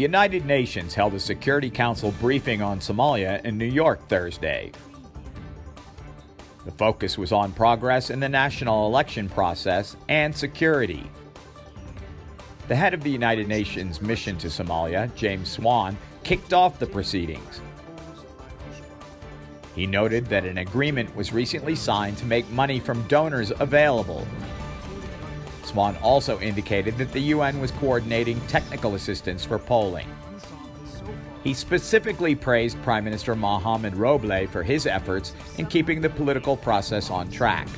United Nations held a Security Council briefing on Somalia in New York Thursday. The focus was on progress in the national election process and security. The head of the United Nations mission to Somalia, James Swan, kicked off the proceedings. He noted that an agreement was recently signed to make money from donors available. Swan also indicated that the UN was coordinating technical assistance for polling. He specifically praised Prime Minister Mohamed Roble for his efforts in keeping the political process on track.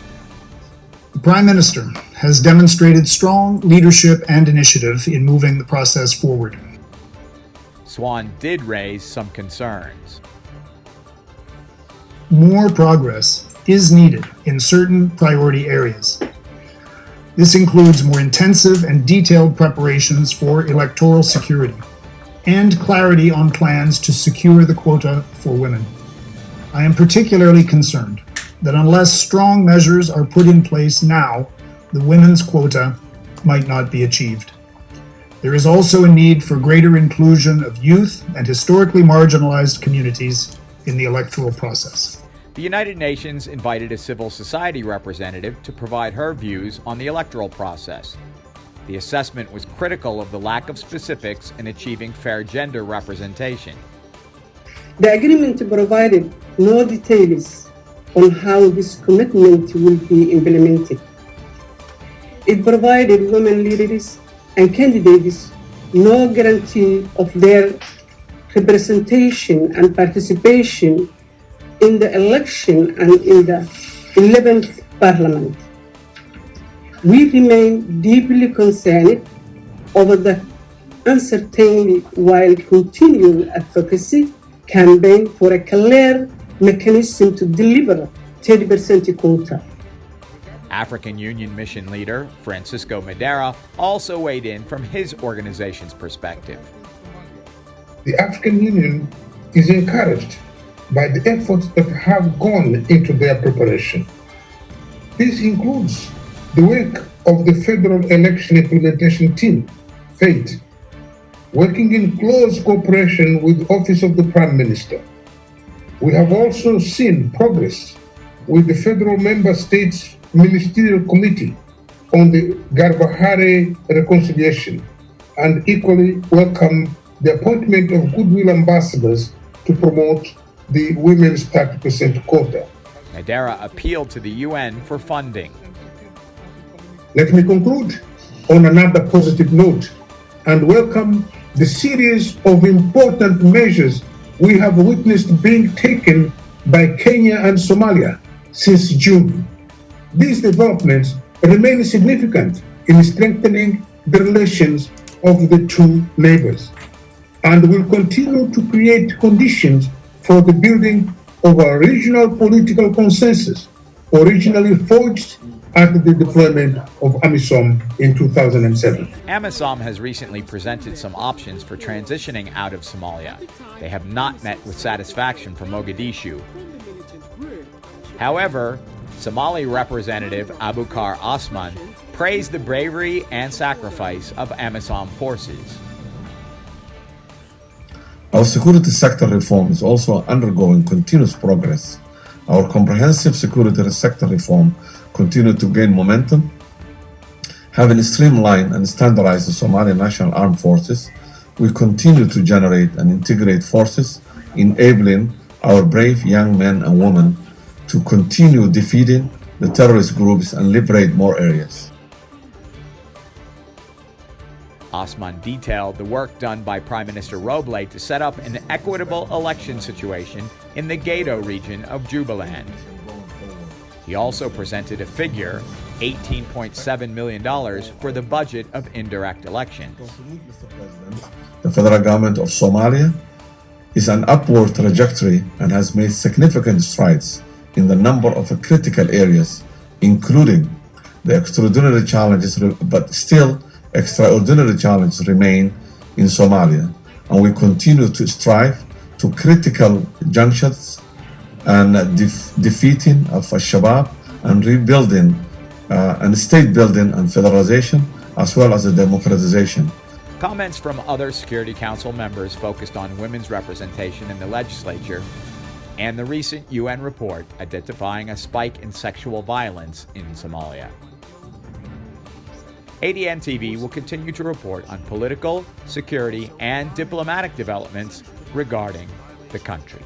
The Prime Minister has demonstrated strong leadership and initiative in moving the process forward. Swan did raise some concerns. More progress is needed in certain priority areas. This includes more intensive and detailed preparations for electoral security and clarity on plans to secure the quota for women. I am particularly concerned that unless strong measures are put in place now, the women's quota might not be achieved. There is also a need for greater inclusion of youth and historically marginalized communities in the electoral process. The United Nations invited a civil society representative to provide her views on the electoral process. The assessment was critical of the lack of specifics in achieving fair gender representation. The agreement provided no details on how this commitment will be implemented. It provided women leaders and candidates no guarantee of their representation and participation in the election and in the 11th Parliament. We remain deeply concerned over the uncertainty while continuing advocacy campaign for a clear mechanism to deliver 30% quota. African Union mission leader Francisco Madera also weighed in from his organization's perspective. The African Union is encouraged by the efforts that have gone into their preparation. This includes the work of the Federal Election Implementation Team, FATE, working in close cooperation with the Office of the Prime Minister. We have also seen progress with the Federal Member States Ministerial Committee on the Garbahare reconciliation, and equally welcome the appointment of goodwill ambassadors to promote the women's 30% quota. Madera appealed to the UN for funding. Let me conclude on another positive note and welcome the series of important measures we have witnessed being taken by Kenya and Somalia since June. These developments remain significant in strengthening the relations of the two neighbors and will continue to create conditions for the building of a regional political consensus originally forged at the deployment of AMISOM in 2007. AMISOM has recently presented some options for transitioning out of Somalia. They have not met with satisfaction from Mogadishu. However, Somali Representative Abukar Osman praised the bravery and sacrifice of AMISOM forces. Our security sector reform is also undergoing continuous progress. Our comprehensive security sector reform continued to gain momentum. Having streamlined and standardized the Somali National Armed Forces, we continue to generate and integrate forces, enabling our brave young men and women to continue defeating the terrorist groups and liberate more areas. Osman detailed the work done by Prime Minister Roble to set up an equitable election situation in the Gedo region of Jubaland. He also presented a figure, $18.7 million, for the budget of indirect elections. The federal government of Somalia is on an upward trajectory and has made significant strides in the number of critical areas, including the extraordinary challenges, but still extraordinary challenges remain in Somalia, and we continue to strive to critical junctions and defeating of Al-Shabaab and rebuilding and state building and federalization, as well as the democratization. Comments from other Security Council members focused on women's representation in the legislature and the recent UN report identifying a spike in sexual violence in Somalia. ADN TV will continue to report on political, security, and diplomatic developments regarding the country.